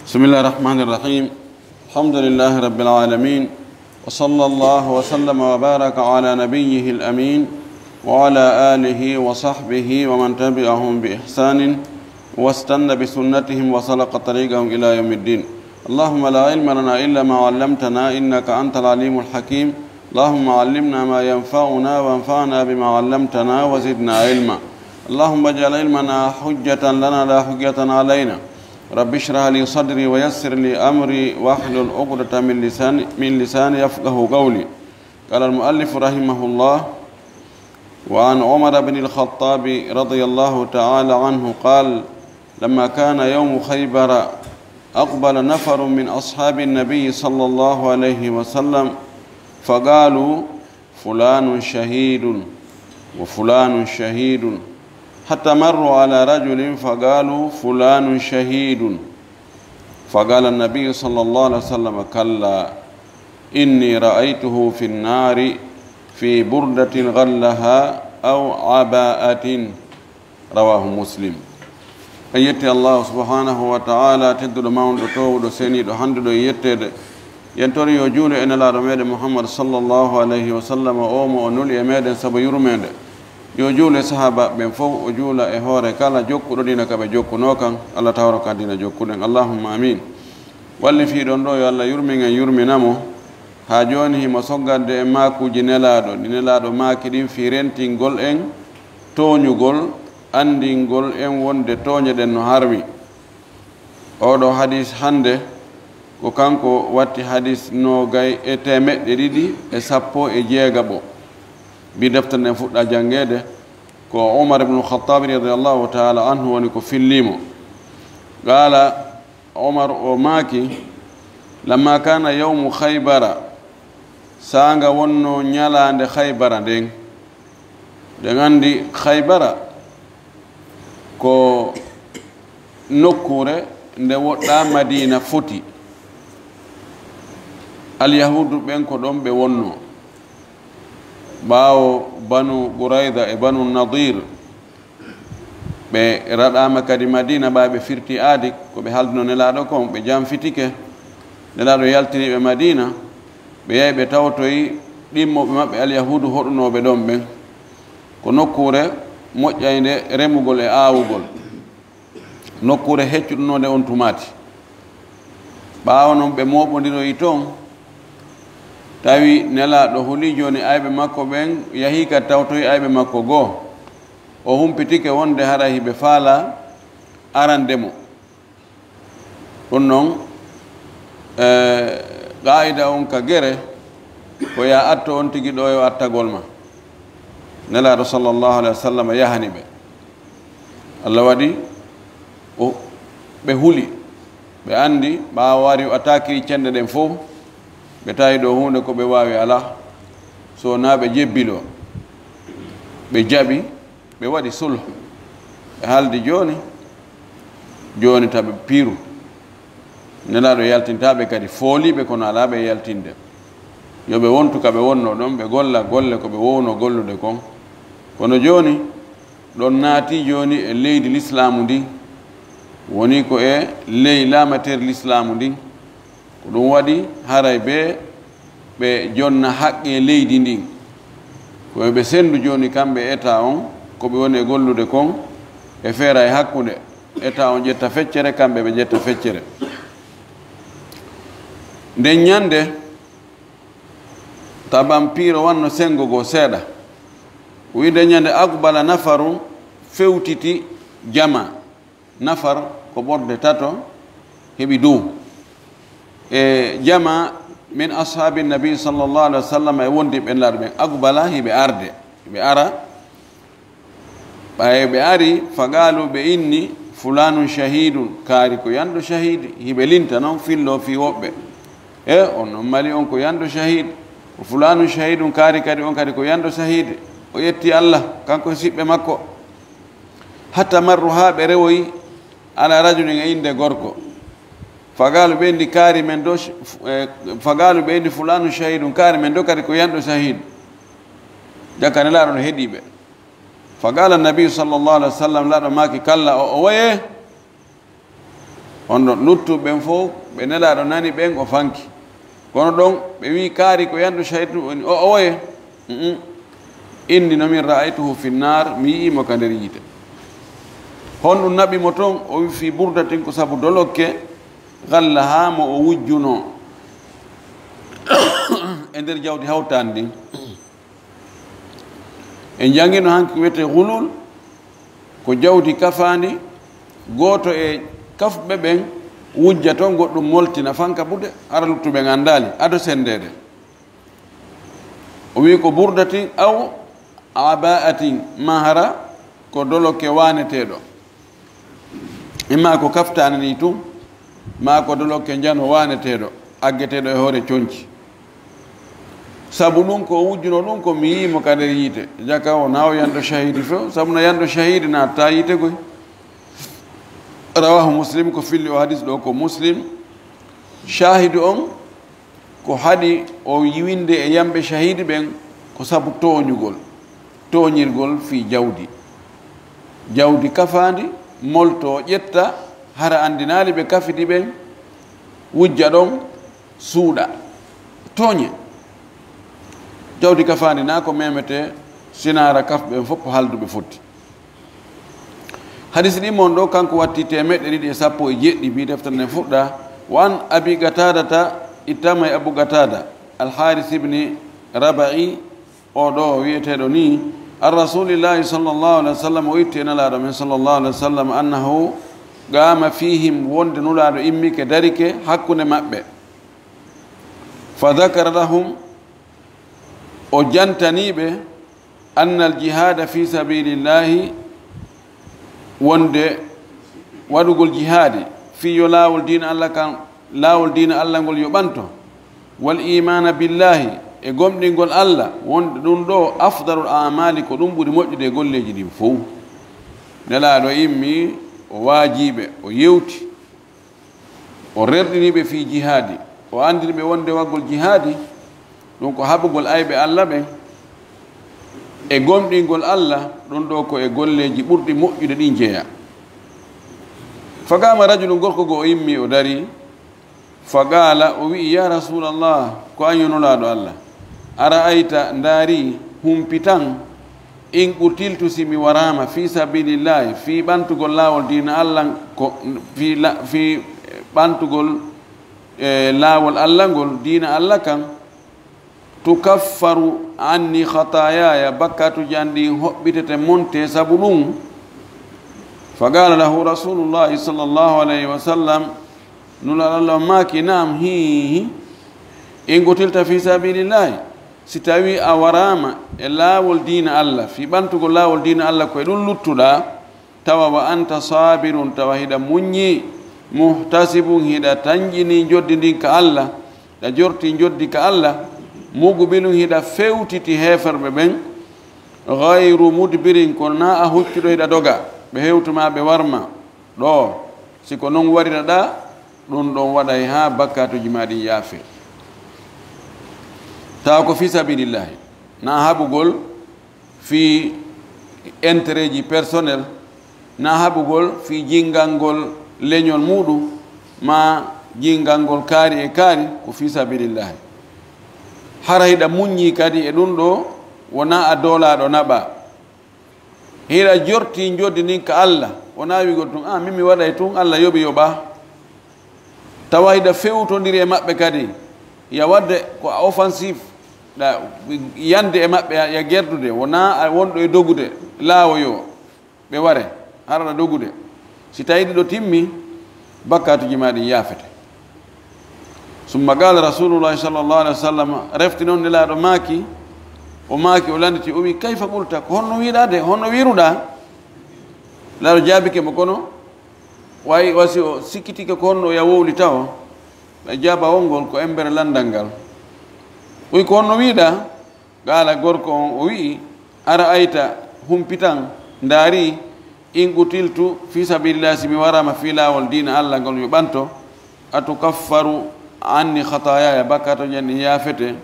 بسم الله الرحمن الرحيم. الحمد لله رب العالمين، وصلى الله وسلم وبارك على نبيه الأمين وعلى آله وصحبه ومن تبعهم بإحسان واستنى بسنتهم وسلك طريقهم إلى يوم الدين. اللهم لا علم لنا إلا ما علمتنا إنك أنت العليم الحكيم. اللهم علمنا ما ينفعنا وانفعنا بما علمتنا وزدنا علما. اللهم اجعل علمنا حجة لنا لا حجة علينا. رب اشرح لي صدري ويسر لي أمري واحلل عقدة من لساني يفقه قولي. قال المؤلف رحمه الله: وعن عمر بن الخطاب رضي الله تعالى عنه قال: لما كان يوم خيبر أقبل نفر من أصحاب النبي صلى الله عليه وسلم فقالوا: فلان شهيد وفلان شهيد، حتى مروا على رجل فقالوا: فلان شهيد. فقال النبي صلى الله عليه وسلم: كلا، إني رأيته في النار في بردة غلها أو عباءة. رواه مسلم. يتي الله سبحانه وتعالى تدل ماون دو تو دو سيني دو هاند دو يتد ينتوري يجول ان لا رميد محمد صلى الله عليه وسلم اومو نول يمد سبا يرمد يجول صحابه بن فو وجول e hore kala jokkudo dina kabe jokkuno kan Allah tawra kan dina jokkuden. Allahumma amin. walli fi don do yo Allah yurminga yurminamo ha joni himo soggande e makuji nelaado makidin fi rentingol en toñugol andingol en wonde toñe den no harmi. oɗo hadis hande ko kanko watti hadis nogay e temeɗɗe ɗiɗi e sappo e jeegabo. bi deftere nden fuɗɗa jangede ko Umar ibn al-Khattab radiyallahu ta'ala anhu woni ko fillimo. qala Umar o maaki: lamma kana yawmu khaybara, sanga wonno ñalande khaybara nden. de gandi khaybara ko nokkure nde woɗɗa Madina foti. alyahudu ɓen ko ɗon ɓe wonno ɓaawo banu Qurayda e banu Nadir ɓe raɗama kadi Madina ɓa ɓe firti aadi ko ɓe haldino nelaɗo kon ɓe janfitike. nelaɗo yaltiniɓe Madina ɓe yehi ɓe tawtoyi ɗimmoɓe maɓɓe alyahudu hoɗunoɓe ɗon ɓen ko nokkure moƴƴayde remugol e aawugol, nokkure heccuɗunode on tumati. ɓaawo noon ɓe moɓodiroyi toon tawi nelaɗo huli joni ayɓe makko ɓen yahi ka tawtoyi ayɓe makko goo, o humpitike wonde hara hiɓe faala arandemo. ɗum noon qaida on ka gere ko ya atto on tigi ɗo yo attagol ma. nelaɗo sallllahu alayhi wa sallam yahani ɓe. Allah waɗi ɓe huli, ɓe andi ɓaawo wari o attaquiri cende ɗen fof ɓe tawi ɗo hunde ko ɓe wawi ala, so na ɓe jebbilo ɓe jaɓi ɓe waɗi sulh ɓe haaldi joni taɓe piiru. nelaɗo yaltintaɓe kadi fooliɓe kono ala ɓe yaltinde, yoɓe wontu kaɓe wonno ɗon ɓe golla golle ko ɓe wowno gollude kon. kono joni ɗon naati joni e leydi l'islamu ndi, woni ko e ley lamatere l'islamu ndi. ko ɗum waɗi haray ɓe jonna haqqe leydi ndin, koye ɓe sendu joni kamɓe état on koɓe woni e gollude kon e feera e hakkude état on ƴetta feccere, kamɓe ɓe ƴetta feccere. nden ñande taban piiro wanno sengo go seeɗa, winde ñande aqbala nafaru fewtiti jama. nafar ko ɓorde tato heɓi dow e jama min ashabi nabi sallllahu alih wa sallam e wondi ɓenlaɗo ɓen. aqbala hiɓe arde, hiɓe ara ɓaye ɓe ari faqalu ɓe inni fulanun shahidun, kaari ko yanɗo shahidi. hiɓe linta noon fillo fi woɓɓe e on noon mali on ko yanɗo shahid. o fulanun shahidun, kaari kadi on kadi ko yanɗo shahide. o yetti Allah kanko siɓɓe makko. hatta marru ha ɓe rewoyi ala rajulin e inde gorko. fagalu ɓendi kaari men do fagalu ɓendi fulanu shahidun, kaari men do kadi ko yanɗo shahid. jakane laaɗo no heeɗiɓe. fagala nabi sallllahu alih wa sallam laɗo maki kalla o waye on ɗon luttuɓe fof ɓe nelaɗo nani ɓen o fanki kono ɗon ɓe wi kaari ko yandu shahid woni o oye inni nomin ra'aytuhu fi nnar mi yi'imo ka nder yiite honɗum naɓimo toon o wi fi burdatin ko sabu dolokke galla ha mo o wujjuno e nder jawdi hawtandi ndin en jangino hanki wiyete hulul ko jawdi kafandi goto e kafɓe ɓen wujja toon goɗɗum moltina fanka bude ara luttuɓe gandali ado sendede o wi ko burdatin aw aba'atin mahara ko dolokke waneteɗo imma ko kaftani ni tum ma ko dolokke jano waneteɗo aggeteɗo e hoore coñci sabu ɗum ko wujjuno ɗum ko mi yimo ka nder yiite jaka o naw yando shahidi few sabu no yando shahidi natta yiite koy rawahu muslim ko filli o hadis ɗo ko muslim shahidu on ko haɗi o yiwinde e yamɓe shahidi ɓen ko sabu toñirgol fi jawdi kafandi molto ƴetta hara andinali ɓe kafidi ɓen wujja ɗon suuɗa tooñe jawdi kafandi na ko memete sinara kafɓe fof halduɓe fotti hadis ɗi mon ɗo kanko watti 210 bi deftere nden fuɗɗa wa an abi gatadata ittama e abou gatada alharis ibni rabai o ɗo wiyeteɗo ni an rasulillahi sallllahu alih wa sallam o itti e nalaɗo men sallllahu alih wa sallam annahu gama fihim wonde nulaɗo immike darike hakkude maɓɓe fa dakara lahum o jantaniɓe anna al jihada fi sabilillahi wonde waɗugol jihadi fi yo laawol dina allah kan laawol dina allah ngol yoɓanto wal imana billahi e gomɗingol allah wonde ɗum ɗo afdalul amali ko ɗum ɓuri moƴƴude e golleji ɗin fof nelaɗo immi o waajiɓe o yewti o rerɗiniɓe fi jihadi o andiriɓe wonde waggol jihadi ɗum ko haɓugol ayɓe allah ɓen e gomɗingol allah ɗum ɗo ko e golleji ɓurɗi moƴƴude ɗin jeeya fagama rajulu gorko go o yimmi o dari fagala o wi ya rasulallah ko añonolaɗo allah ara ayta ndaari humpitan in ɓurtiltu simi warama fi sabilillahi fi ɓantugol laawol dina allah ko fi ɓantugol laawol allah ngol dina allah kan tukaffaru anni khatayaya bakkatuji an ɗi hoɓɓitete monte sabu ɗum fagala lahu rasulullahi sallllahu alayhi wa sallam nulalallah maki nam hihi in gotilta fi sabilillahi si tawi a warama e laawol dina allah fi ɓantugol laawol dina allah koye ɗum luttuɗa tawa wa anta sabirun tawa hiɗa muññi muhtasibun hiɗa tanƴini joddi ndin ka allah ɗa jorti joddi ka allah mugubilum hiɗa fewtiti heferɓe ɓen gayru mudbirin kono na a huccuɗo hiɗa doga ɓe hewtuma ɓe warma ɗo siko noon warira ɗa ɗum ɗon waɗay ha bakkatuji maɗin yaafe tawa ko fi sabilillahi na haɓugol fi intérêt ji personnel na haɓugol fi jingalngol leñol muɗum ma jingalngol kaari e kaari ko fi sabilillahi hara hiɗa muññi kadi e ɗum ɗo wona a doolaɗo naɓa hiɗa jorti joddi ndin ka allah wona wigol tun min mi waɗay tun allah yoɓi yoɓa tawa hiɗa fewtodiri e maɓɓe kadi ya wadde ko offensive ɗa yande e maɓɓe ya gerdude wona wonɗo e dogude laawoyo ɓe ware haraɗa dogude si tawi ɗiɗo timmi bakkatuji ma ɗin yaafete summa qala rasulullahi sallllahu alih wa sallam refti noon nelaɗo maaki o landiti o wi kayfa qulta ko honno wiɗa de honno wiruɗa laɗo jaabike mo kono wayi wasi o sikkitike ko honno ya wowli taw ɓe jaaba wongol ko embere landal ngal wi ko honno wiɗa qala gorko on o wi ara ayta humpitan ndaari in qutiltu fi sabilillah simi warama fi laawol dina allah ngol yo ɓanto atukaffaru anni khatayaya bakkato janni yaafete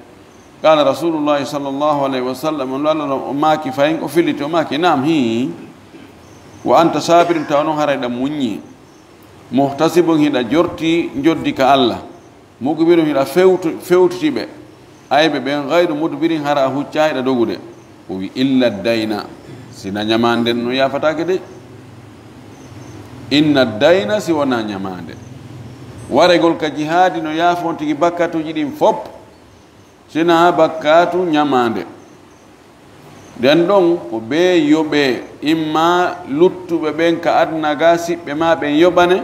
qala rasulullahi sallllahu alayhi wa sallam on allah o maaki fayin o filliti o maaki nam hi wa anta sabirin taw noon harayɗa muññi muhtasibun hiɗa jorti joddi ka Allah mukbirun hiɗa fewtutiɓe ayɓe ɓen gayru mudbirin hara hucca hiɗa dogude o wi illa dayna sina ñamanden no yafatake de inna dayna si wona ñamande waregol ka jihadi no yaafon tigi bakkatuji ɗin fop sina bakkatu ñamande nden ɗon ko ɓe yoɓe imma luttuɓe ɓen ka adna ga siɓɓe ma ɓen yoɓane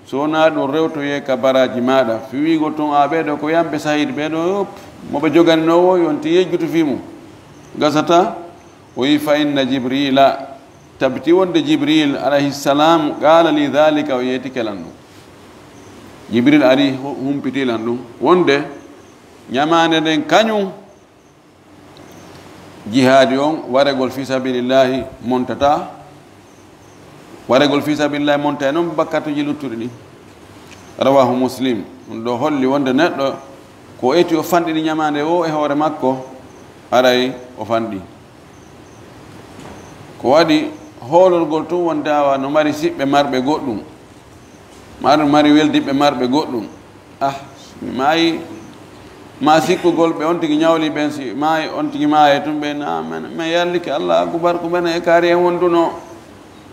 sowona ɗum rewtoye ka baraji maɗa fi wigo toon a ɓeɗo ko yamɓe sahid ɓeɗo moɓe joganinowo yonti yejjutu fimum gasata o wi fa inna jibrila tabiti wonde jibril alayhissalam qala li dhalika o yeytikelan ɗum jibril ari humpitilan ɗum wonde ñamande nden kañum jihadi on waregol fi sabilillahi montata waregol fi sabilillahi monta e noon bakkatuji luttuɗi ɗi rawahu muslim ɗum ɗo holli wonde neɗɗo ko eti o fanɗiɗi ñamande o e hoore makko aray o fanɗi ko waɗi hoololgol tun wonde awa no mari siɓɓe marɓe goɗɗum mari weldiɓe marɓe goɗɗum mi maayi ma sikkugol ɓe on tigi ñawli ɓen si maayi on tigi maaye tun ɓe mi yallike allah akubar ko ɓene e kaari en wonduno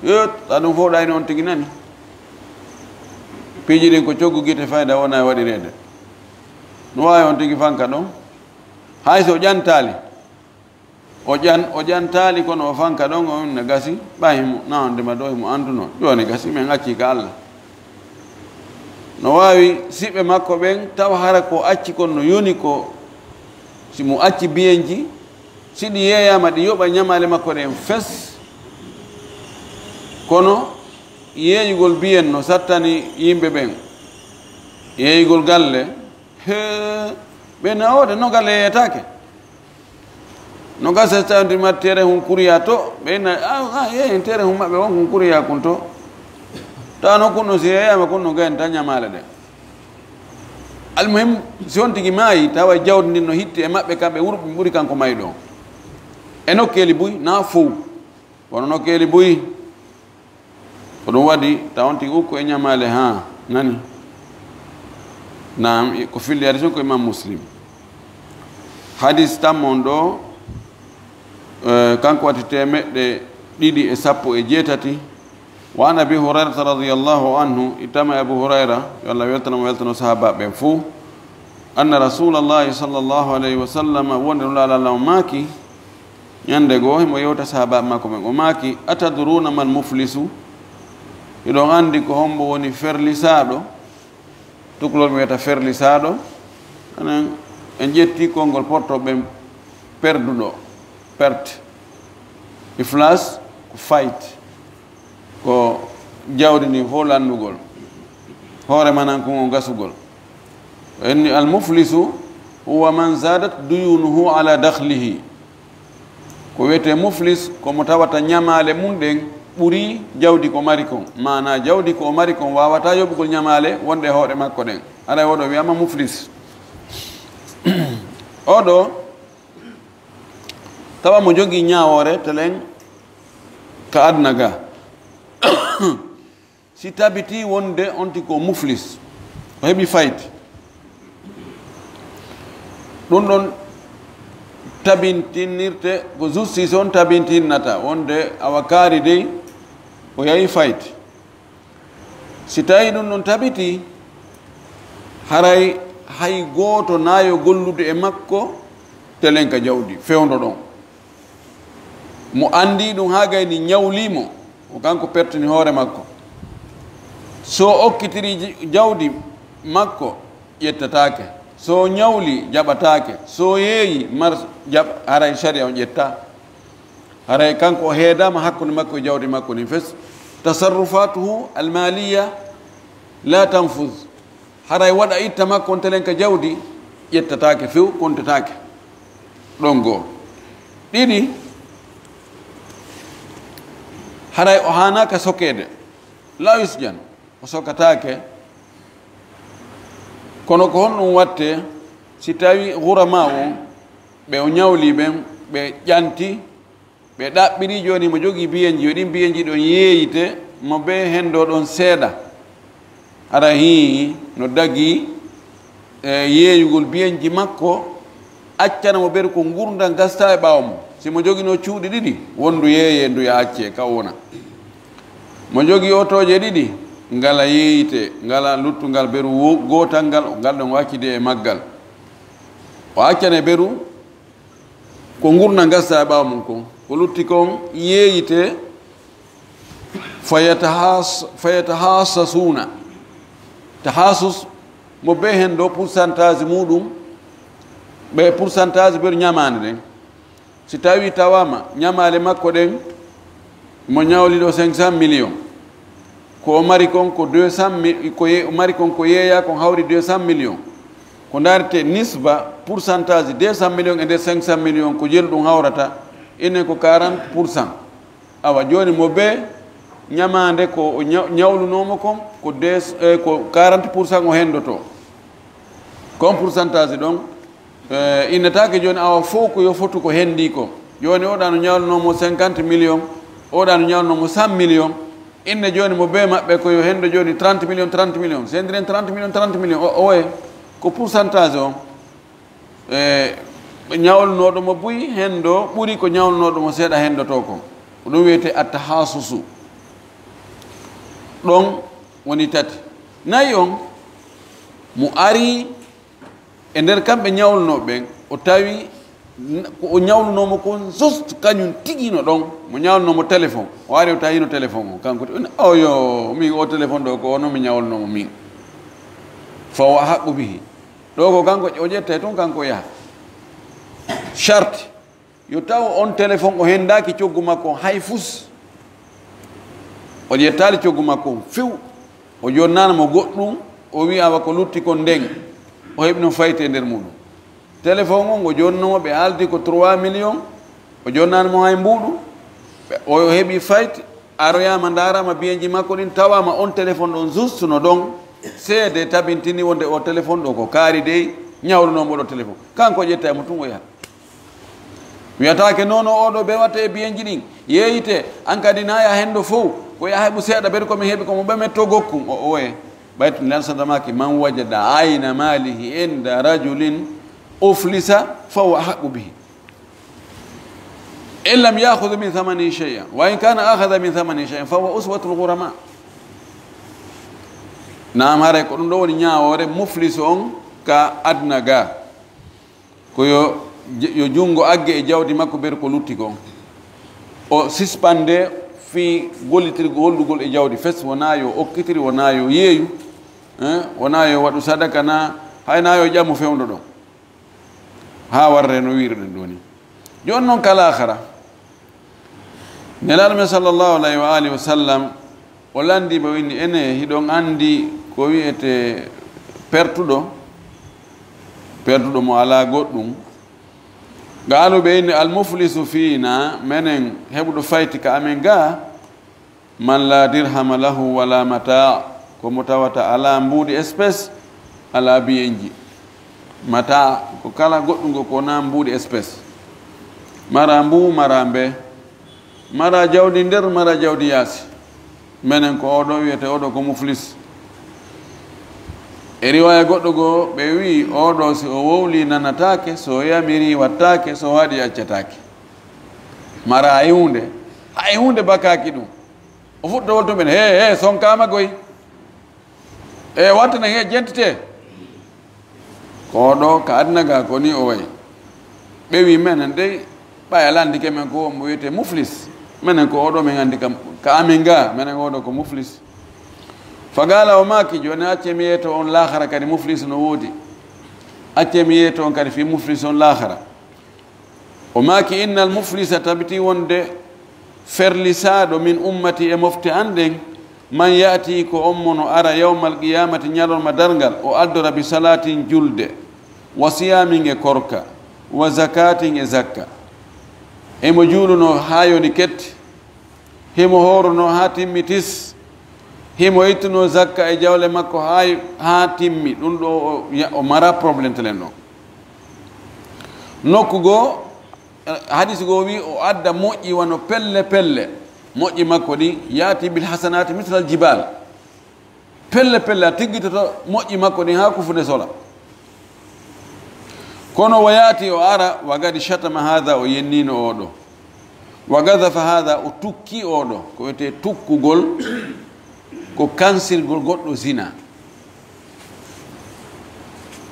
yot ta ɗum fof ɗayni on tigi nani piiji ɗin ko coggu guite fayda wona e waɗirede no wawi on tigi fanka ɗon hay so ƴantali o ƴantali kono o fanka ɗon o ne gasi ɓayimo nawondema ɗo emo anduno joni gasi min acci ka allah no wawi siɓɓe makko ɓen tawa hara ko acci kon no yoni ko si mo acci biyenji siɗi yeeyama ɗi yoɓa ñamale makko ɗen fes kono yeeyugol biyen no sattani yimɓe ɓen yeeyugol galle ɓe nawode no galle yeyetake no gasa tawdima tere hun kuriya to ɓeyna yeeyen tere hun maɓɓe won hun kuriya kun to tawno kunno si yeeyama kunno gayen tan ñamale ɗe almuhim si on tigi maayi tawa jawdi ndin no hitti e maɓɓe kamɓe wurɓe ɓuuri kanko mayi ɗo e nokkeli buy na fow wono nokkeli buy ko ɗum waɗi taw on tigi ukko e ñamale ha nani nam ko filli hadis on ko imam muslim hadis tammon ɗo kanko wati temeɗɗe ɗiɗi e sappo e jeetati wa an abi hurairata radiallahu anhu ittama abu hurayra yo allah weltanamo weltano sahaba ɓen fuu anna rasulallahi sallllahu alayhi wa sallam wonde no laalallah o maaki ñande goo himo yewta sahaba makko ɓen o maaki atadruna mal muflisu iɗon anndi ko hombo woni ferlisaɗo tukulol mi wiyata ferlisaɗo anen en ƴetti konngol portoɓe perduɗo perte iflas ko fayt ko jawdi ndi fof landugol hoore manan ko gasugol enni almuflisu huwa man zadat duyunuhu ala dakhlihi ko wiyete muflis komo tawata ñamale mum ɗen ɓuri jawdi ko mari kon mana jawdi ko mari kon wawata yoɓugol ñamale wonde e hoore makko ɗen aɗa oɗo wiyama muflis oɗo tawa mo jogui ñawore telen ka adna ga si tabiti wonde onti ko muflis o heɓi fayti ɗum ɗon tabintinirte ko justice on tabintinnata wonde awa kaari dey o yahi fayti si tawi ɗum ɗon tabiti haray hay gooto naayo gollude e makko telen ka jawdi fewndo ɗon mo andi ɗum ha gayni ñawlimo o kanko pertini hoore makko so okkitiri jawdi makko ƴettatake so ñawli jaɓatake so yeeyi mar jaɓ haray sharia o ƴetta haray kanko o heedama hakkude makko e jawdi makko ni fes tasarrufatuhu almaliya la tanfus haray waɗa itta makko on telen ka jawdi ƴettatake few kontatake ɗon goo ɗiɗi haray o hanaka sokede la yusjan o sokatake kono ko honɗum watte si tawi hurama o ɓe o ñawli ɓen ɓe ƴanti ɓe ɗaɓɓiri joni mo jogui biyenji yo ɗin biyenji ɗon yeeyite mo ɓe hendo ɗon seeɗa ara hi no dagi yeeyugol biyenji makko accana mo ɓeru ko gurdam gasta e ɓaawa mo simo jogino cuuɗi ɗiɗi wondu yeeye ndu ya acce ka wona mo jogi otoje ɗiɗi ngala yeeyite ngala luttugal ɓeru gotal ngal ngal ɗon wakkide e maggal o accane ɓeru ko gurdam gasta e ɓaawa mum ko lutti kon yeeyite fayatahassasuna tahassus mo be hen ɗo pourcentage muɗum ɓe pourcentage ɓeɗo ñamade ɗen si tawi tawama ñamale makko ɗen mo ñawli ɗo 500 millions ko o mari kon ko 200 ko mari kon ko yeeya kon hawri 200 millions ko darete nisba pourcentage 200 millions e nder 500 millions ko jelu ɗum hawrata inen ko 40%. awa joni mo be ñamande ko ñawlunomo kon ko 40% o hendoto kon pourcentage ɗon innetake joni awa fof ko yo fotu ko hendi ko joni oɗa no ñawlunomo 50 millions oɗa no ñawlunomo 100 millions inne joni mo be maɓɓe ko yo hendo joni 30 millions sendiren 30 millions oye ko pourcentage o ñawlunoɗomo buyi hendo ɓuuri ko ñawlunoɗomo seeɗa hendoto ko ɗum wiyete attahasusu ɗon woni tati nayi on mo ari e nder kamɓe ñawlunoɓe ɓen o tawi o ñawlunomo kon juste kañum tiguino ɗon mo ñawlunomo téléphone o ari o tawino téléphone o kanko oyo min o téléphone ɗo ko ono mi ñawlunomo min fawo a haqqu bihi ɗo ko kanko o ƴette toon kanko yaha charte yo taw on téléphone o hendaki coggu makko hay fus o ƴettali coggu makko few o jonnanamo goɗɗum o wi awa ko lutti kon ndeng o heɓi no fayte nder muɗum téléphone on o jonnomo ɓe aldi ko 3 millions o jonnanamo hay mbuɗu o heɓi fayte aroyama darama biyeji makko ɗin tawama on téléphone ɗon juste no ɗon seede tabintini wonde o téléphone ɗo ko kaari dey ñawlunomo ɗo téléphone kanko ƴettamo tun o yaha wiyatake noon oɗo ɓe watta e biyeji ɗin yeeyite an kadi naya hendo fof ko yaha heɓu seeɗa ɓeɗa komi heeɓi komo ɓemetto gokkum o oye ɓaytu lansadamaki man wajada ayna malihi inda rajulin uflisa fahuwa ahaqu bihi in lam yahudu min thamani cheyan wa in kana ahada min thamani cheyan fahuwa uswatul gurama nam haray ko ɗum ɗo woni ñawore mufliso on ka adna ga ko yo jungo agge e jawdi makko ɓeɗa ko lutti kon o suspende fi gollitirgo hollugol e jawdi fes wona yo okkitiri wona yo yeeyu wona yo waɗu sadaka na hayna yo ƴammu fewdo ɗon ha warre no wirɗen ɗo ni joni noon kala ahara nelaɗo men sallllahu alayhi wa alihi wa sallam o landiɓe winni ene hiɗon andi ko wiyete pertuɗo mo ala goɗɗum gaaluɓe inni almuflisu fiina menen heɓuɗo fayti ka amen ga man la dirhama lahu wala mata komo tawata ala mbuuɗi espèce ala biyenji mata ko kala goɗɗungo ko na mbuuɗi espèce mara mbuu mara mbe mara jawdi nder mara jawdi yaasi menen ko oɗo wiyete oɗo ko muflis e riwaya goɗɗo goo ɓe wi oɗo si o wowli nanatake so yamiri wattake so waɗi accatake mara hay hunde bakaki ɗum o fuɗɗo wolto men he sonkama goy e wattana he jentete ko ɗo ka adnaga ko ni o way ɓe wi menen dey ɓaya landike men ko mo wiyete muflis menen ko oɗo min andi kam ka amin ga menen oɗo ko muflis fagala o maki joni acce mi yeeto on lahara kadi muflis no woodi acce mi yeeto on kadi fi muflis on lahara o maki inna al muflisa tabiti wonde ferlisaɗo min ummati e mofte anden man yaati ko ommono ara yawmal qiyamati ñalorma dargal o addora bi salatin julde wa siyamin e korka wa zakatin e zakka emo juuluno ha yoni ketti himo horono ha timmitis himo ittuno zakka e jawle makko ha timmi ɗum ɗo o mara probléme telen ɗon nokku goo hadis goo wi o adda moƴƴi wano pelle moƴƴi makko ɗi yaati bil hasanati misral jibal pelle pelle a tiggitoto moƴƴi makko ɗin ha kufude sola kono wayati o ara wagadi shatama hada o yennino oɗo wa gadafa hada o tukki oɗo ko wiyete tukkugol ko kansirgol goɗɗo zina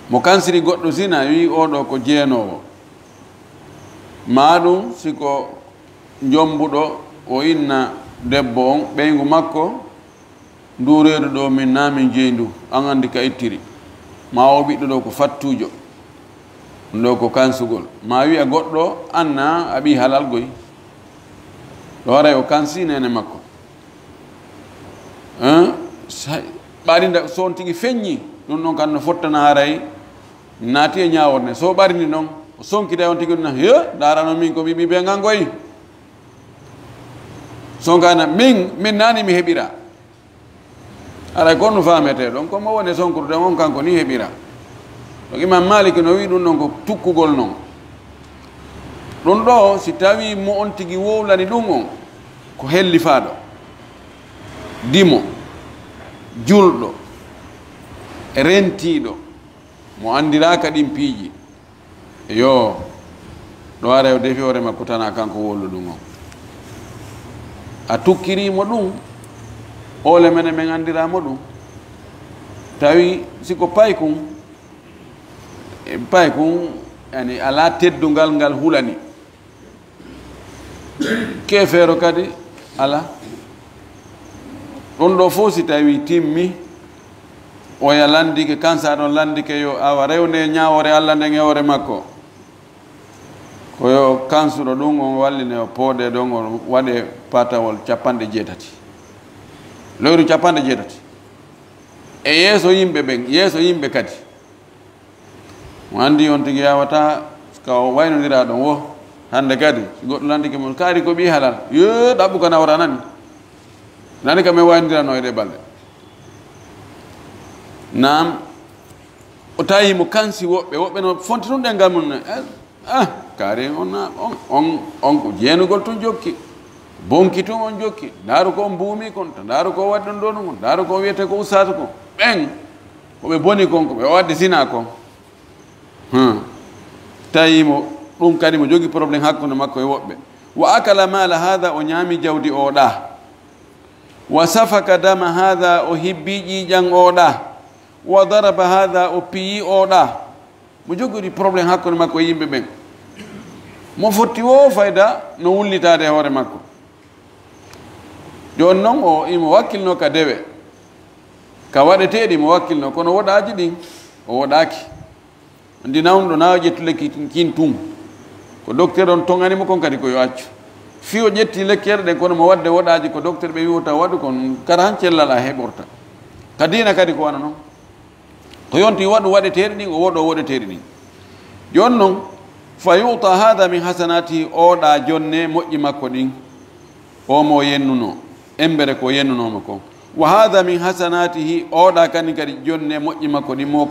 mo kansiri goɗɗo zina wi oɗo ko jeenowo maɗum siko jombuɗo o inna debbo on ɓeygu makko ndureedu ɗo min namin jeyndu an andi ka ittiri ma o ɓiɗɗo ɗo ko fattujo ɗo ko kansugol ma wiya goɗɗo anna a ɓi halal goy ɗo waray o kansi nene makko ɓarinda so on tigi feññi ɗum ɗon kan no fottana haray naati e ñaworde so ɓarni noon o sonkita on tigi ɗuna he darano min ko ɓiɓi ɓe gangoy sonkana min nani mi heɓira aray kon no famete ɗon komo woni sonkurude on kanko ni heɓira ɗo imam maliki no wi ɗum ɗon ko tukkugol noon ɗum ɗo si tawi mo on tigi wowlani ɗum on ko hellifaɗo dimo julɗo rentiɗo mo andiraka ɗin piiji yo ɗo ara o defi hoore makko tana kanko wollu ɗum on a tukkirimo ɗum ole mene men andiramo ɗum tawi siko paykum yani ala teddungal ngal hulani kefeero kadi ala ɗum ɗo fof si tawi timmi oya landike kansa ɗon landike yo awa rewde ñawore allah nden e hoore makko koyo kansuɗo ɗum on walline o pooɗe ɗon on waɗe patawol 70 lewru 70 e yeeso yimɓe ɓen yeeso yimɓe kadi mo andi on tigi yawata ka o waynodira ɗon wo hande kadi goɗɗo landike mon kaari ko ɓi halal yo ɗaɓɓu ka nawra nani nani kam e waynodirano e ɗe balɗe nam o tawi mo kansi woɓɓe no fonti ɗum ɗe ngal mum kaari on ko jeenugol tun jokki bonki tun on jokki ndaaru ko on mbuumi kon to ndaaru ko waɗi ɗon ɗo ɗum ndaaru ko wiyete ko ustatu ko ɓen koɓe boni kon koɓe wadde sina kon tawimo ɗum kadi mo jogii probléme hakkude makko e woɓɓe wa akala mala hada o ñaami jawdi oɗa wa safaka dama hada o hibbi ƴiiƴan oɗa wa daraba hada o piyi oɗa mo jogori probléme hakkude makko e yimɓe ɓen mo fotti wo fayda no wullitade e hoore makko joni noon o imo wakkilno ka dewe ka waɗeteɗi mo wakkilno kono woɗaji ɗin o woɗaki andi nawɗo nawa ƴettu lekki kin tum ko docteur on toŋanimo kon kadi koyo accu fi o ƴetti lekkeɗe ɗen kono mo wadde woɗaji ko docteur ɓe wiwta waɗu kon kara han cellal a heɓorta ka dina kadi ko wana noon to yonti waɗu waɗeteɗi ɗin o woɗo woɗeteɗi ɗin joni noon fa yuta hada min hasanati oɗa jonne moƴƴi makko ɗin omo yennuno embere ko yennunoma kon wa hada min hasanatihi oɗa kani kadi jonne moƴƴi makko ɗin mo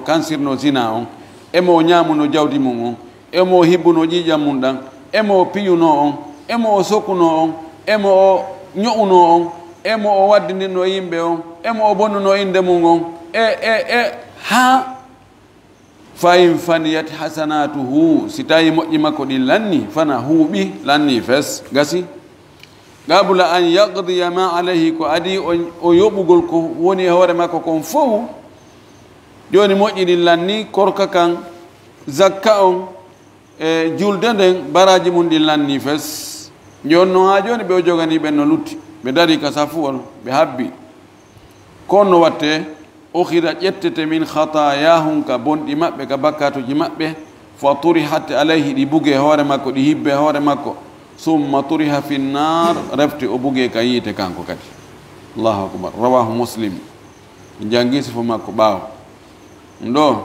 kansirno zina on emo ñamuno jawdi mum on emo hibbuno ƴiƴam mum ɗan emo piyuno on emo o sokkuno on emo o ño'uno on emo o waddinirno yimɓe on emo o bonnuno inde mum on ha fayin faniyat hasanatuhu si tawi moƴƴi makko ɗin lanni fana huuɓi lanni fes gasi qabla an yaqdiya ma alayhi ko adi o yoɓugol ko woni e hoore makko kon fof joni moƴƴi ɗin lanni korka kan zakka on e julde nden baraji mum ɗin lanni fes joni noon ha joni ɓe o jogani ɓen no lutti ɓe dari ka safuwol ɓe habbi kon no watte ukhida ƴettete min khatayahum ka bonɗi maɓɓe ka bakkatuji maɓɓe fa turihat alayhi ɗi buge hoore makko ɗi hibbe hoore makko summa turiha fi nnar refte o buge ka yiite kanko kadi allahu akbar rawahu muslim jangi sifo makko ɓaawo ɗo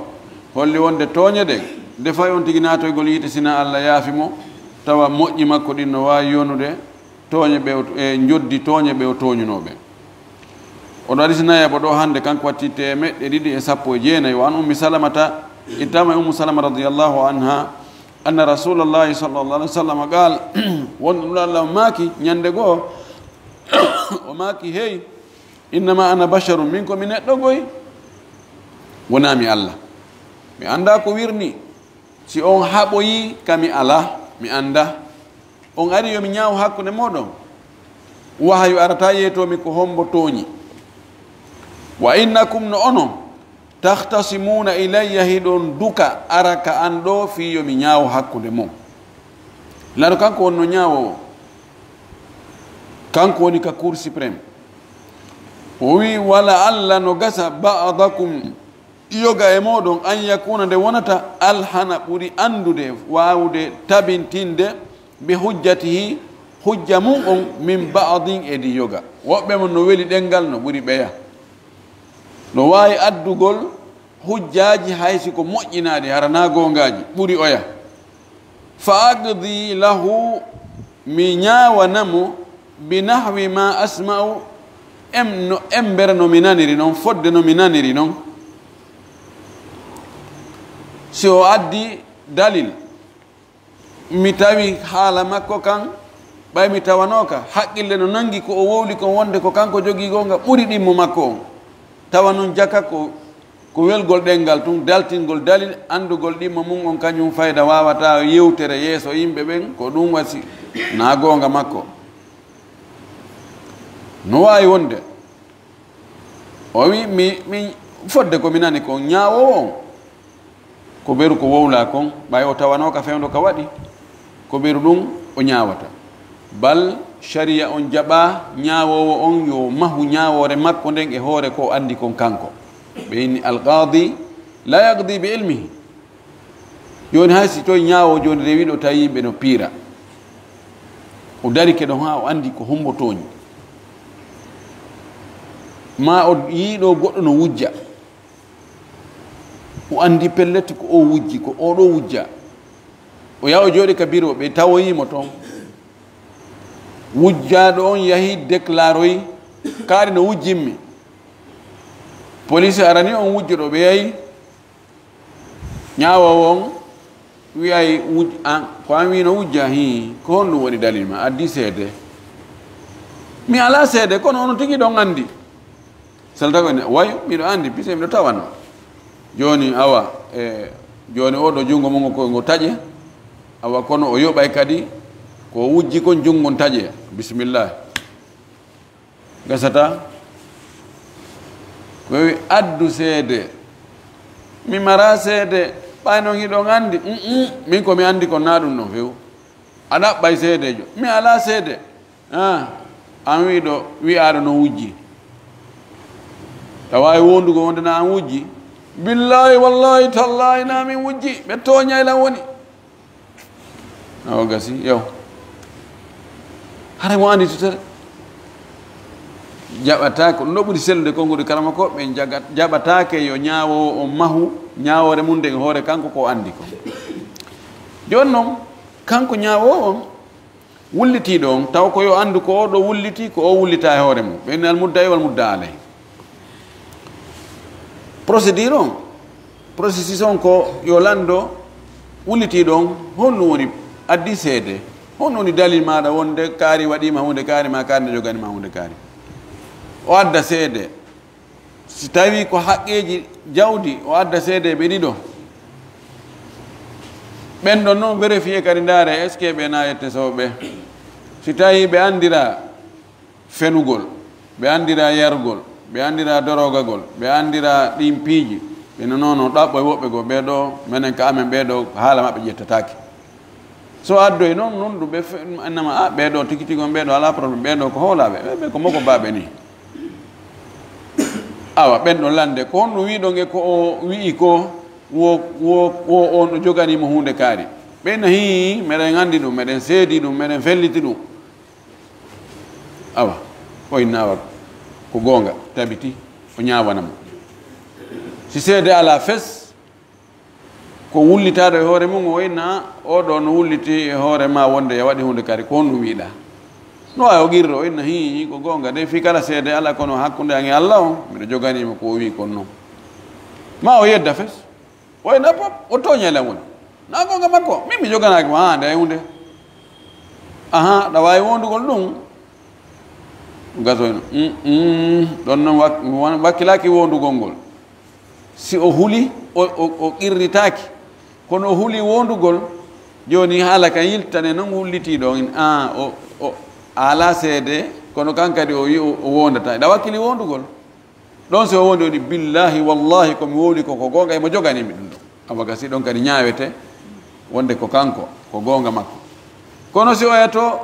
holli wonde tooñe ɗen defay on tigi natoygol yiite sina allah yaafimo tawa moƴƴi makko ɗin no wawi yonude tooñe ɓe e joddi tooñe ɓe o tooñunoɓe oɗo hadis nayabo ɗo hande kanko watti 219 wa an ummi salamata ittama ummu salama radiallahu anha anna rasulallahi sallallah alih w sallam qal wonɗo ɗum allah maaki ñande goo o maaki hey innama ana basharum min ko mi neɗɗo goy wona mi Allah mi anda ko wirni si on haɓoyi kami ala mi anda on ari yomi ñaaw hakkude moɗon wahayu arata yeytomi ko hombo tooñi wa innakum no onon tahtasimuna ilayya hiɗon duka araka an ɗo fi yomi ñaawo hakkude mo laɗo kanko wonno ñaawowo kanko woni ka cour suprême o wi wala allah no gasa ba'dakum yoga e moɗon an yakuna nde wonata alhana ɓuri andude wawude tabintinde bi hujjatihi hujja mum on min ba'din edi yoga woɓɓe mon no weli ɗengal no ɓuri ɓeya no wawi addugol hujjaji haysi ko moƴƴinade harana gongaji ɓuri oya fa aqdi lahu mi ñawanamo bi nahwi ma asma'u embere no mi naniri noon fodde no mi naniri noon si o addi dalil mi tawi haala makko kan ɓay mi tawanoka haqqille no nangi ko o wowli kon wonde ko kanko jogii gonga ɓuri ɗimmo makko on tawa noon jaka ko welgol ɗengal tun daltingol dalil andugol ɗimmo mum on kañum fayda wawata yewtere yeeso yimɓe ɓen ko ɗum wasi na gonga makko no wawi wonde o wi mi fodde komi nani kon ñaawo on ko ɓeru ko wowla kon ɓay o tawanoka fewdo ka waɗi ko ɓeru ɗum o ñaawata bal sharia on jaɓa ñaawowo on yo mahu ñaawore makko nden e hoore ko andi kon kanko ɓe inni alqadi la yaqdi bi ilmihi joni hay si toye ñaawo joni rewiɗo tawi yimɓe no piira o darike ɗon ha o andi ko hombotoñi ma o yiiɗo goɗɗo no wujja o andi pelletti ko o wujji ko oɗo wujja o yaha o jooɗi ka biro ɓe tawoyimo toon wujjaɗo on yahi déclaroyi kaari no wujjinmi police arani on wujjoɗo ɓe yahi ñaawowo on wiyay ko an wino wujja hi ko honɗum woni dalil ma addi seede mi ala seede kono ono tigi ɗon andi salta ko wayo miɗo andi pise miɗo tawano joni awa joni oɗo jungo mo ngo taƴe awa kono o yoɓay kadi ko wujji kon jungon taƴe bisimillah gasata ko wi addu seede mi mara seede ɓay noon hiɗon andi min komi andi ko na ɗum non few a ɗaɓɓay seedejo mi ala seede an wiɗo wi'aɗo no wujji tawawi wondugo wonde na an wujji billahi wallahi tallahi na min wujji ɓe toñaylan woni awa gasi yow hara mo andi tutere jaɓatake ɗum ɗo ɓuri sellude konngudi karama ko ɓe jaɓatake yo ñaawowo on mahu ñaawore mum nde hoore kanko ko andi ko joni noon kanko ñaawowo on wullitiɗo on taw ko yo andu ko oɗo wulliti ko o wullita e hoore mum ɓenni almudda e wal mudda alay procédure on processus on ko yo lando wullitiɗo on honɗum woni addi seede honɗum woni dalil maɗa wonde kaari waɗima hunde kaari ma kaari nde joganima hunde kaari o adda seede si tawi ko haqqeji jawdi o adda seede ɓe ɗiɗo ɓen ɗon noon vérifié kadi ndaare est ce que ɓe na yette sowɓe si tawi ɓe andira fenugol ɓe andira yargol ɓe andira dorogagol ɓe andira ɗin piiji ɓeno noon ɗaɓɓo e woɓɓe go ɓeɗo minen ka amen ɓeɗo haala maɓɓe ƴettatake so addoy noon ɗum ɓe annama a ɓeɗo tigi tigon ɓeɗo ala probléme ɓeɗo ko hoolaɓe ɓe ko moko baɓe ni awa ɓen ɗo lande ko honɗum wiɗon e ko o wi'i ko wo on ɗo joganimo hunde kaari ɓeyna hi meɗen andi ɗum meɗen seedi ɗum meɗen felliti ɗum awa oynawa ko gonga tabiti o ñawanamo si seede ala fes ko wullitade e hoore mum o wayna oɗo no wulliti e hoore ma wonde ya waɗi hunde kaari ko honɗum wiiɗa no wawi o guirro o inna hi ko gonga de fi kala seede ala kono hakkude an e Allah on mbiɗo joganima ko o wi kon noon ma o yedda fes o wayna pop o toñele woni na gonga makko min mi joganaki ma nde hunde aha ɗa wawi wondugol ɗum gasoyno ɗon noon wakkilaki wondugol ngol si o huli o qirritaki kono o huli wondugol joni haala ka yiltane noon hulliti ɗon o ala seede kono kankadi o wi o wondata ɗa wakkili wondugol ɗon so o wondi woni billahi wallahi komi wowli koko gonga emo joganimi ɗum ɗo awaga si ɗon kadi ñawete wonde ko kanko ko gonga makko kono si oyato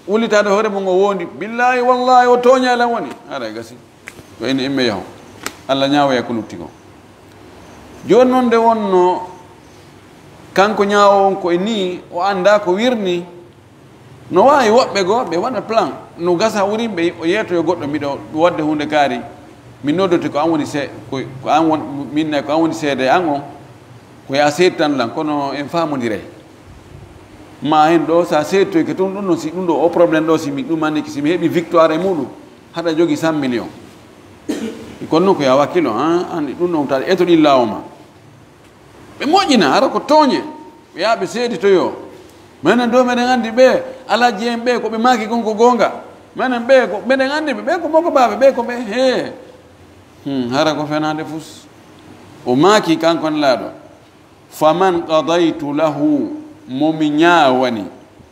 wullitade hoore mum o wondi billahi wallahi o toñalan woni ara gasi ko ene imme yaho allah ñawoya ko lutti ko joni noon nde wonno kanko ñaawo on ko e ni o anda ko wirni no wawi woɓɓe goo ɓe waɗa plan no gasa wurimɓe o yeetoyo goɗɗo mbiɗo wadde hunde kaari min noddote ko an woni ko an won minne ko an woni seede an o ko ya seedi tan lan kono en famodire ma hen ɗo sa seedtoyke toon ɗum ɗo si ɗum ɗo o probléme ɗo simi ɗum anniki simi heeɓi victoire e muɗum haɗa jogui 100 millions kono noon ko ya wakkilo andi ɗum ɗon taɗa eto ɗin lawoma ɓe moƴƴina ara ko tooñe ɓe yaha ɓe seeditoyo minen do meɗen anndi ɓe alaji en ɓe ko ɓe maaki kon ko goonga minen ɓe ko meɗen anndi ɓe ɓe ko moko baaɓe ɓe ko ɓe hara ko fenade fus o maaki kankon laaɗo faman qadaytu lahu momi ñaawani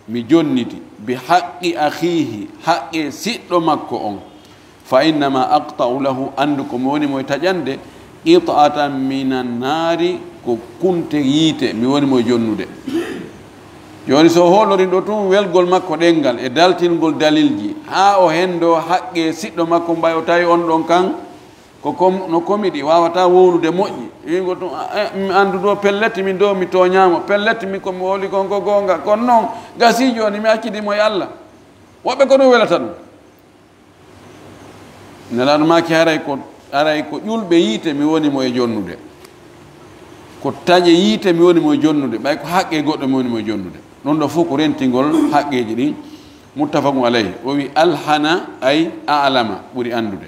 mi jonniti bi haqqi akhihi haqqe siɗɗo makko on fa innama aqta'u lahu anndu ko mi woni moye taƴande qita'atan minan naari ko kunte yiite mi woni moye jonnude joni so hoolorin ɗo tun welgol makko ɗengal e daltingol dalilji ha o hendo haqqe siɗɗo makko mbay o tawi on ɗon kan no komiɗi wawata wowlude moƴƴi wigo tun mi andu ɗo pelletti min do mi toñamo pelletti mi komi woli kon ko gonga kono noon gasi joni mi accidimo e allah woɓɓe ko ɗum welata ɗum nelaɗo maki aray ko ƴulɓe yiite mi woni mo e jonnude ko taƴe yiite mi woni mo e jonnude ɓay ko haqqe goɗɗo mi woni mo e jonnude ɗon ɗo fof ko rentingol haqqeji ɗin muttafaqu alayhi o wi alhana ay alama ɓuri andude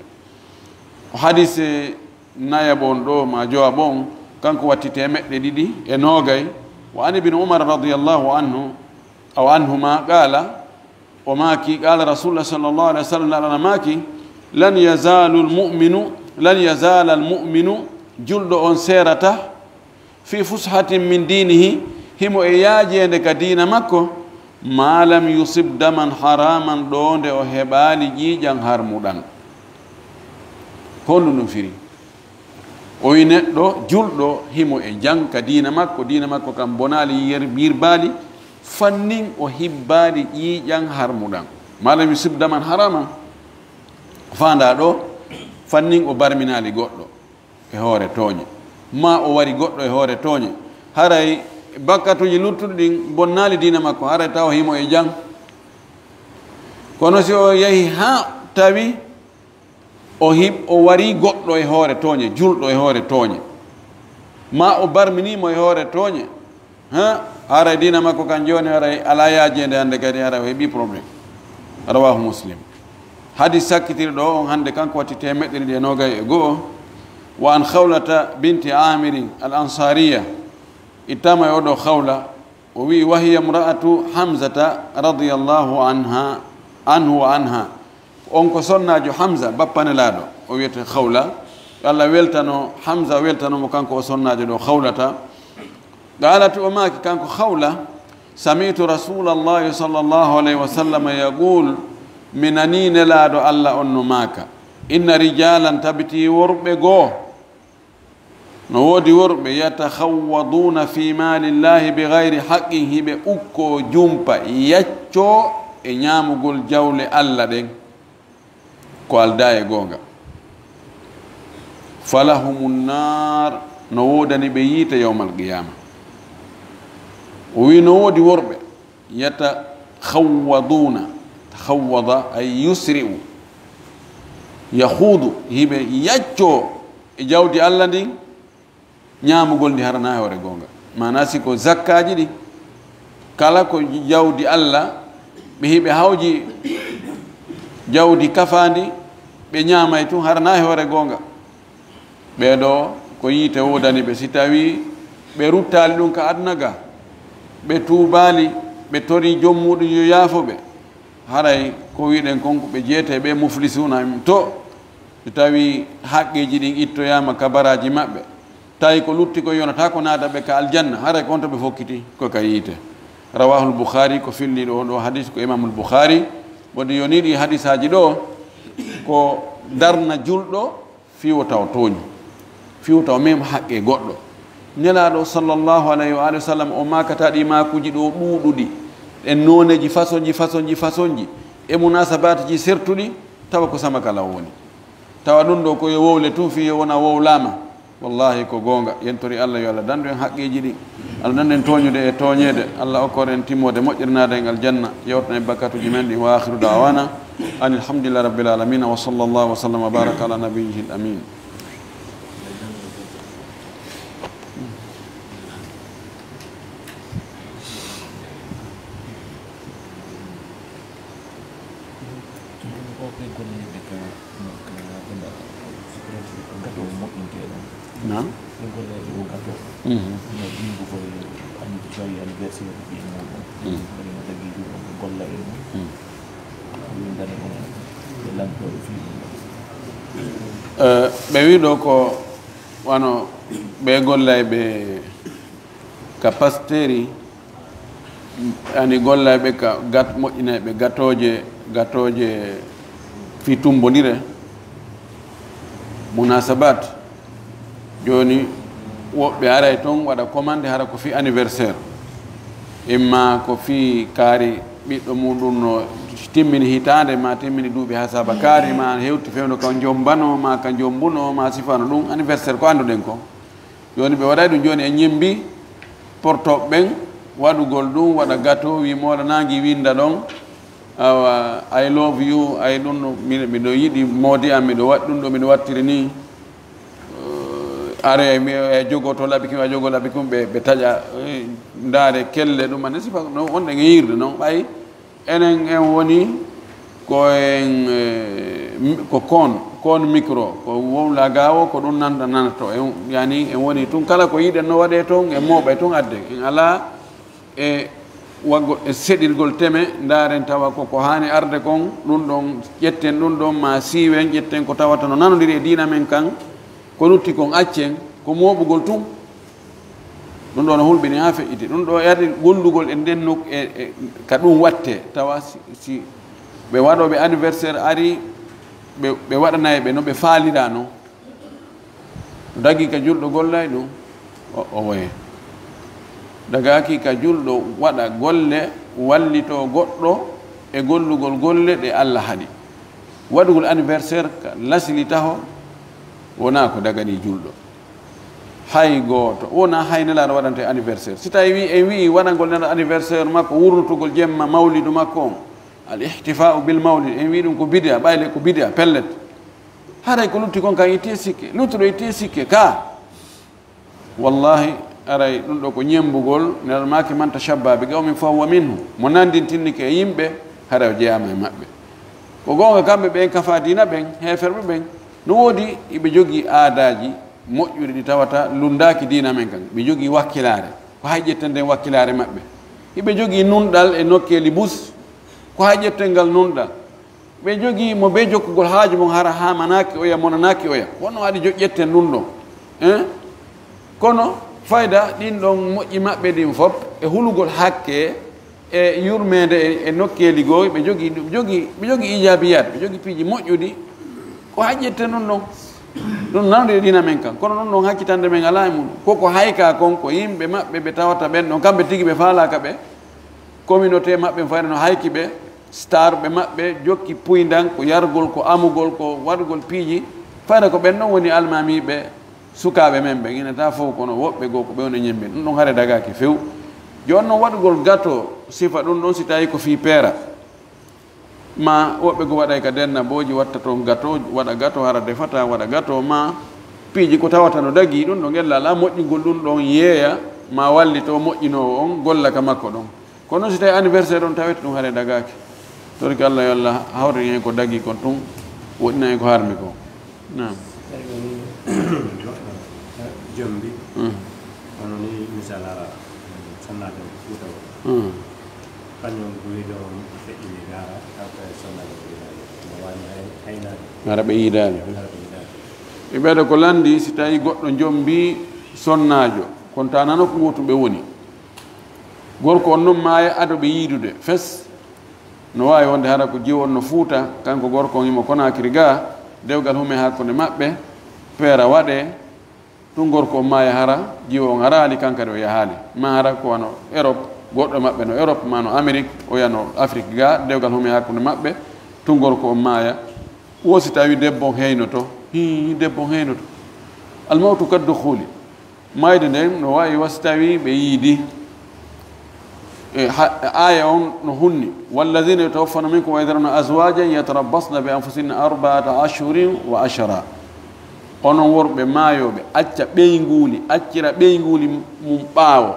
o hadise nayaɓon ɗo ma jowa ɓon kanko watti temeɗɗe ɗiɗi e noogay wa an ibne umar radiallahu anhu aw anhuma qala o maaki qala rasulullah sallllahu alih wa sallam laɗana maaki lan yazala almuminu julɗo on serata fi fushatin min dinihi himo e yaajede ka diina makko ma lam yusib daman haraman ɗo nde o heɓaali ƴiiƴan harmuɗan honɗum ɗum firi o wi neɗɗo julɗo himo e janka diina makko kam bonaali yirbaali fannin o hibbaali ƴiiƴan harmuɗan ma lam yusib daman haraman fanda ɗo fannin o barminaali goɗɗo e hoore tooñe ma o wari goɗɗo e hoore tooñe haray bakkatuji luttuɗi ɗin bonnaali diina makko haray taw himo e jang kono si o yehi ha tawi o wari goɗɗo e hoore tooñe julɗo e hoore tooñe ma o barminimo e hoore tooñe haray diina makko kan joni haray ala yaajede hannde kadi haray o heeɓi probléme rawahu muslim hadis sakkitiri ɗo on hannde kanko watti temeɗɗe ɗiɗi e nogay e go'o wa an khawlata binti amirin al ansariya ittama e oɗo khawla o wi wahiya mra'atu hamzata radiallahu anhu wa anha on ko sonnajo hamza bappane laaɗo o wiyete khawla allah weltano hamza weltanomo kanko o sonnajo ɗo khawlata qalatu o maaki kanko khawla sami'tu rasulallahi sallllahu alayhi wa sallam yaqul mi nani nelaaɗo allah on no maaka inna rijalan tabiti worɓe goo no woodi worɓe yatakhawwaduna fi malillahi bi gayri haqqin hiɓe ukko jumpa yacco e ñaamugol jawle allah ɗen ko alda e goonga falahumun nar no woodani ɓe yiite yawmal qiyama o wi no woodi worɓe yatakhawwaduna takhawwada ay yusri'u yahuudu hiɓe yacco e jawdi allah ndin ñaamugol ndi harana hoore goonga mana siko zakkaji ɗi kala ko jawdi allah ɓe hiɓe hawji jawdi kafandi ɓe ñaamay tun harana hoore goonga ɓeɗo ko yiite wodani ɓe si tawi ɓe ruttali ɗum ka aduna ga ɓe tuubali ɓe tori jommuɗum yo yaafo ɓe haray ko wiɗen konko ɓe jeete ɓe muflisuna to tawi haqqeji ɗin ittoyama kabaraji maɓɓe tawi ko lutti ko yonata ko naata ɓe ka aljanna haray ko on to ɓe fokkiti ko ka yiite rawahul boukhari ko filliɗo on ɗo hadis ko imamul boukhari wonde yoniɗi hadis aji ɗo ko darna julɗo fiwo taw tooñi fiwo taw mem haqqe goɗɗo nelaɗo sallllahu alayhi wa alihi wa sallam o makataɗi makuji ɗo ɗuuɗuɗi e noneji façon ji e munasabati ji sertuɗi tawa ko sama kala woni tawa ɗum ɗo koyo wowle tun fi wona wowlama wallahi ko gonga yentori allah yo allah dandu en haqqeji ɗi allah dandu en toñude e toñede allah okkore en timmode moƴƴirnade en aljanna yewtana e bakkatuji men ɗi wa akhiru dawana an alhamdulillah rabbil alamin wa sallallahu wa sallam wa baraka ala nabiyyihi al amin نعم ɓe wi ɗo ko wano ɓe gollay ɓe ka pasteri ani gollay ɓe ka gat moƴƴinay ɓe gatoje fi tumbodire munasabat joni woɓɓe aray toon waɗa commande hara ko fi anniversaire imma ko fi kaari ɓiɗɗo muɗum no timmini hitande ma timmini duuɓi ha saba kaari ma hewti fewno ka jombano ma ka jombuno ma sifano ɗum anniversaire ko anduɗen ko joni ɓe waɗay ɗum joni e ñimbi portoɓe ɓen waɗugol ɗum waɗa gâteau wi moɗa nangi winda ɗon awa I love you ay ɗum no miɗo yiɗi moodi am miɗo waɗi ɗum ɗo miɗo wattiri ni are e jogoto laɓi kum a jogo laɓi kum ɓe taƴa ndaare kelle ɗum ane sifa no wonɗen e yirde noon ɓay enen en woni ko kon micro ko wowla gawo ko ɗum nanato en yani en woni tun kala ko yiɗen no waɗe toon e mooɓe toon adde en ala e waggo e seɗirgol teme ndaren tawa koko hani arde kon ɗum ɗon ƴetten ɗum ɗon ma siiwen ƴetten ko tawata no nanodiri e dina men kan ko lutti kon accen ko moɓugol tun ɗum ɗo no hulɓini ha feƴƴiti ɗum ɗo yadi gollugol e nden nok e ka ɗum watte tawa si ɓe waɗoɓe anniversaire ari ɓe waɗanayi ɓe no ɓe faalira no dagi ka julɗo gollay ɗum o woye dagaki ka julɗo waɗa golle wallito goɗɗo e gollugol golle ɗe allah haɗi waɗugol anniversaire ka lasili taho wona ko dagani julɗo hay gooto wona hay nelaɗo waɗante anniversaire si tawi en wi waɗangol nelaɗo anniversaire makko wurnutugol jemma mawlidu makko on al ihtifau bil mawlid en wi ɗum ko bidia ɓayle ko bidia pellet haray ko lutti kon kan itte sikke luttuɗo itte sikke ka wallahi aray ɗum ɗo ko ñembugol nelaɗo make man tashabba bi qawmin fa huwa minhu mo nandintinnike e yimɓe haray o jeyama e maɓɓe ko gonga kamɓe ɓen kafa dina ɓen heferɓe ɓen no woodi iɓe jogii aadaji moƴƴuɗi ɗi tawata lundaki dina men kan ɓe jogii wakkilare ko hay ƴetten nden wakkilare maɓɓe iɓe jogii nunɗal e nokkeli bus ko hay ƴetten ngal nunɗal ɓe jogii mo ɓe jokkugol haaju mon hara hamanaki oya monanaki oya wonno waɗi ƴetten ɗum ɗon kono fayda ɗin ɗon moƴƴi maɓɓe ɗin fof e hulugol hakke e yurmede e nokkeli goo ɓe jogii ijabiyat ɓe jogii piiji moƴƴuɗi ko haƴƴette ɗum ɗon ɗum nanode dina men kan kono ɗum ɗon hakkitande men ala e mum koko hayka kon ko yimɓe maɓɓe ɓe tawata ɓen ɗon kamɓe tigi ɓe faalaka ɓe communauté maɓɓe fayde no hayki ɓe star ɓe maɓɓe jokki puydan ko yargol ko amugol ko waɗugol piiji fayda ko ɓen ɗon woni almamiɓe sukaɓe men ɓe inata fof kono woɓɓe goo ko ɓe woni ñembe ɗum ɗon haare dagaki few joni noon waɗugol gâteau sifa ɗum ɗon si tawi ko fi peera ma woɓɓe go waɗay ka denna boji watta toon gâteau waɗa gâteau hara defata waɗa gâteau ma piiji ko tawata no dagi ɗum ɗo gella ala moƴƴingol ɗum ɗon yeeya ma wallito moƴƴinowo on golla ka makko ɗon kono noon si tawi anniversaire on tawete ɗum haare dagaki torki allah yo allah hawri hen ko dagi kon tun woɗɗina en ko harmi ko nam jombi ono ni misal ara sannade fuuta o ngara ɓe yiidaani ɓe ɓeɗa ko landi si tawi goɗɗo jombi sonnaajo kono ta nano ko wotu ɓe woni gorko on noon maaya ado ɓe yiidude fes no waawi wonde hara ko jiw on no fuuta kanko gorko on imo Konakiri ga dewgal hume hakkunde maɓɓe peera waɗe ɗum gorko on maaya hara jiw on haraali kankadi o yahaali ma hara ko wano Europe goɗɗo maɓɓe no Europe ma no Amérique o yano Afrique ga dewgal hume hakkunde maɓɓe tun gorko on maaya wosi tawi debbo heynoto debbo heynoto almawtu kaddu huuli mayde nden no wawi wasi tawi ɓe yiidi aya on no hunni walladina yatawaffana minkum wa yadharuna azwajan yatarabbasna bi anfusihinna 4 ashhurin wa ashara onon worɓe maayoɓe acca ɓeynguli accira ɓeynguli mum ɓaawo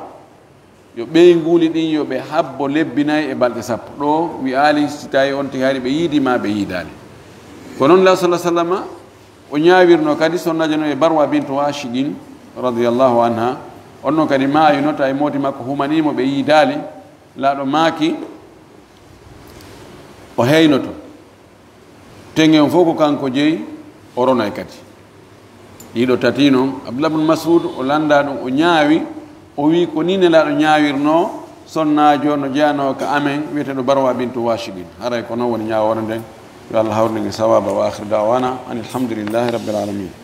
yo ɓeynguli ɗin yo ɓe habbo lebbinayi e balɗe sappo ɗo wi aali si tawi on tigi hari ɓe yiidima ɓe yiidani ko noon la sallah sallama o ñaawirno kadi sonnajo no e Barwa bintu Washidin radiallahu anha on noon kadi maayino tawi moti makko humanimo ɓe yiidaali laaɗo maaki o heynoto tengen fof ko kanko jeeyi o ronay kadi ɗiɗo tati noon Abdullah ibn Mas'ud o landa ɗum o ñaawi o wi ko ni nelaaɗo ñaawirno sonnaajo no jeyano ko amen wiyeteɗo Barwa bintu Washidin haray ko noon woni ñaawore nden yo Allah hawrnige sawaba wa akhir da'wana an alhamdulillahi rabbil alamin